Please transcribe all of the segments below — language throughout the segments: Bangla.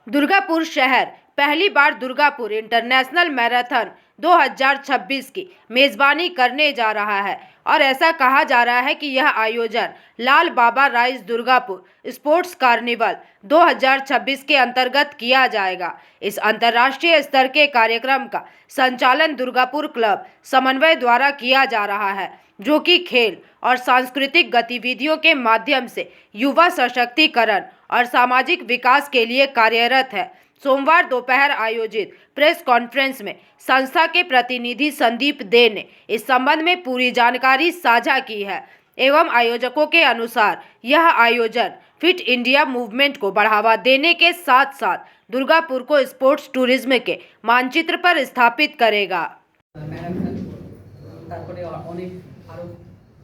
दुर्गापुर शहर पहली बार दुर्गापुर इंटरनेशनल मैराथन 2026 की मेज़बानी करने जा रहा है और ऐसा कहा जा रहा है कि यह आयोजन लाल बाबा राइज दुर्गापुर स्पोर्ट्स कार्निवल 2026 के अंतर्गत किया जाएगा। इस अंतर्राष्ट्रीय स्तर के कार्यक्रम का संचालन दुर्गापुर क्लब समन्वय द्वारा किया जा रहा है, जो कि खेल और सांस्कृतिक गतिविधियों के माध्यम से युवा सशक्तिकरण और सामाजिक विकास के लिए कार्यरत है। सोमवार दोपहर आयोजित प्रेस कॉन्फ्रेंस में संस्था के प्रतिनिधि संदीप दे ने इस संबंध में पूरी जानकारी साझा की है एवं आयोजकों के अनुसार यह आयोजन फिट इंडिया मूवमेंट को बढ़ावा देने के साथ साथ दुर्गापुर को स्पोर्ट्स टूरिज्म के मानचित्र पर स्थापित करेगा।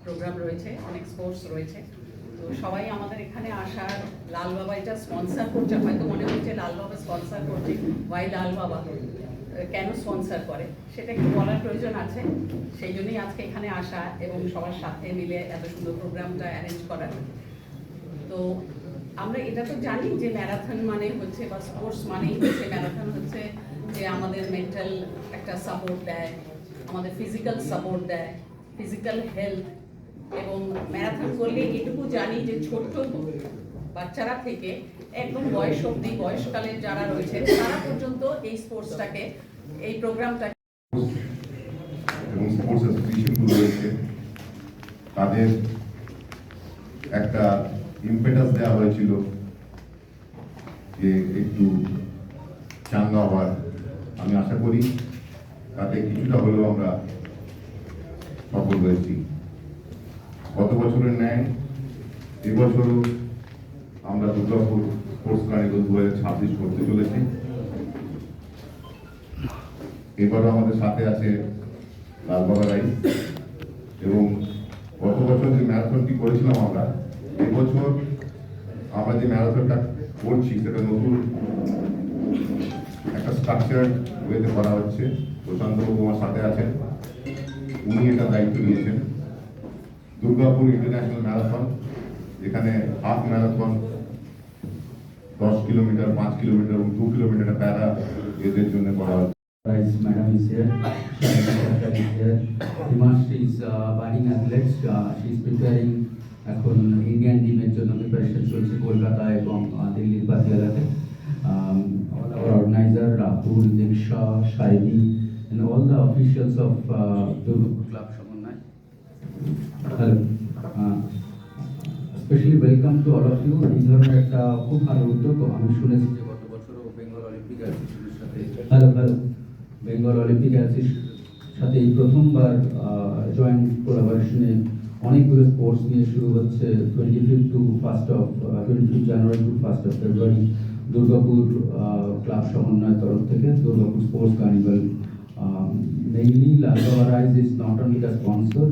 प्रोग्राम রয়েছে অনেক স্পোর্টস রয়েছে তো সবাই আমাদের এখানে আসার লাল বাবা এটা স্পন্সর করছে হয়তো মনে হচ্ছে লাল বাবা স্পন্সর করছে ওয়াই লাল বাবা কেন স্পন্সর করে সেটা একটু বলার প্রয়োজন আছে সেই জন্যই আজকে এখানে আসা এবং সবার সাথে মিলে এত সুন্দর প্রোগ্রামটা অ্যারেঞ্জ করা তো আমরা এটা তো জানি যে ম্যারাথন মানে হচ্ছে বা স্পোর্টস মানেই হচ্ছে ম্যারাথন হচ্ছে যে আমাদের মেন্টাল একটা সাপোর্ট দেয় আমাদের ফিজিক্যাল সাপোর্ট দেয় ফিজিক্যাল হেলথ এবং ম্যারাথন করলে এটুকু জানি যে ছোট্ট বাচ্চারা থেকে একদম বয়স অবধি বয়সকালে যারা রয়েছে তারা পর্যন্ত এই স্পোর্টসটাকে এই প্রোগ্রামটা এবং স্পোর্টস অ্যাসোসিয়েশনগুলো রয়েছে তাদের একটা ইম্পেটাস দেওয়া হয়েছিল যে একটু চাঙ্গা হওয়ার। আমি আশা করি তাতে কিছুটা হলেও আমরা সফল হয়েছি। গত বছরের ন্যায় এবছরও আমরা দুর্গাপুর স্পোর্টস কার্নিভাল 2026 করতে চলেছি। এবারও আমাদের সাথে আছে লাল বাবা রাইজ এবং গত বছর যে ম্যারাথনটি করেছিলাম আমরা এবছর আমরা যে ম্যারাথনটা করছি সেটা নতুন একটা স্ট্রাকচার ওয়েতে করা হচ্ছে। প্রশান্তবাবু আমার সাথে আছেন, উনি এটা দায়িত্ব নিয়েছেন। দুর্গাপুর ইন্টারন্যাশনাল ম্যারাথন যেখানে হাফ ম্যারাথন 10 কিলোমিটার 5 কিলোমিটার এবং 2 কিলোমিটার প্যারা এদের জন্য করা হচ্ছে। Madam is here, Shri is here. Himashi is budding athlete. She is preparing এখন ইন্ডিয়ান টিমের জন্য প্রিপারেশন চলছে কলকাতা এবং দিল্লির পাতিয়ালাতে। All our organizer, Rahul, Diksha, Shaidi and all the officials of Durgapur Club Samanvay. Hello. Especially welcome to all of you. এই ধরনের একটা খুব ভালো উদ্যোগ আমি শুনেছি যে গত বছরও বেঙ্গল অলিম্পিক অ্যাসোসিয়েশনের সাথে বেঙ্গল অলিম্পিক অ্যাসোসিয়েশনের সাথে এই প্রথমবার জয়েন্ট কোলাবোরেশনে অনেকগুলো স্পোর্টস নিয়ে শুরু হচ্ছে 25 জানুয়ারি টু 1 ফেব্রুয়ারি দুর্গাপুর ক্লাব সমন্বয়ের তরফ থেকে দুর্গাপুর স্পোর্টস কার্নিভাল। মেইনলি লাল বাবা rise is not only the sponsor,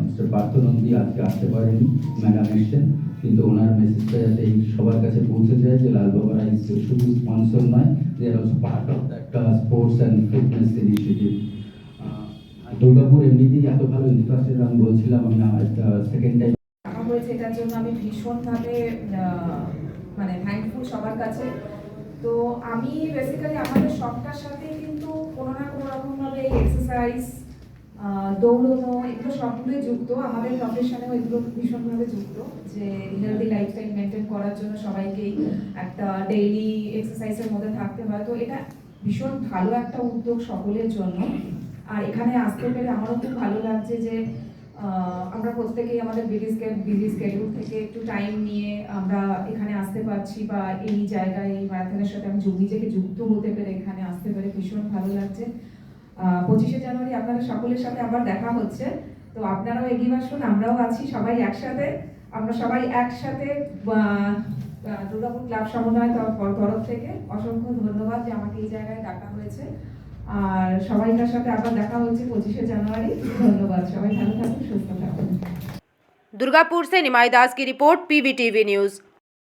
mister Partha Nandi আজকে আসতে পারেনি, ম্যাডাম এসছেন, কিন্তু ওনার মেসেজটা যাতে এই সবার কাছে পৌঁছে যায় যে লাল বাবা রাইজ শুধু স্পন্সর নয়, they are also part of that sports and fitness initiative. Durgapur এমনিতেই এত ভালো ইনফ্রাস্ট্রাকচার আমি বলছিলাম, আমি সেকেন্ড টাইম হয়েছে এটার জন্য আমি ভীষণভাবে থ্যাঙ্কফুল সবার কাছে। তো আমি বেসিক্যালি আমাদের সবটার সাথে কিন্তু কোনো না কোনো রকমভাবে এক্সারসাইজ দৌড়ানো এগুলো সবগুলোই যুক্ত, আমাদের প্রফেশনেও এগুলো ভীষণভাবে যুক্ত যে হেলদি লাইফস্টাইল মেনটেন করার জন্য সবাইকেই একটা ডেইলি এক্সারসাইজের মধ্যে থাকতে হয়। তো এটা ভীষণ ভালো একটা উদ্যোগ সকলের জন্য। আর এখানে আসতে পেরে আমারও খুব ভালো লাগছে যে আমরা প্রত্যেকেই আমাদের বিজি স্কেডিউল থেকে একটু টাইম নিয়ে আমরা এখানে আসতে পারছি বা এই জায়গায় এই ম্যারাথনের সাথে আমি নিজেকে যুক্ত হতে পেরে এখানে আসতে পেরে ভীষণ ভালো লাগছে। 25শে জানুয়ারি আপনাদের সকলের সাথে আবার দেখা হচ্ছে, তো আপনারাও এগিয়ে আসুন, আমরাও আছি সবাই একসাথে। আমরা সবাই একসাথে দুর্গাপুর ক্লাব সমন্বয় তরফ থেকে অসংখ্য ধন্যবাদ যে আমাকে এই জায়গায় ডাকা হয়েছে। আর সবাইকার সাথে আবার দেখা হচ্ছে 25শে জানুয়ারি। ধন্যবাদ, সবাই ভালো থাকুন, সুস্থ থাকুন। दुर्गापुर से निमाई दास की रिपोर्ट, PVTV न्यूज़।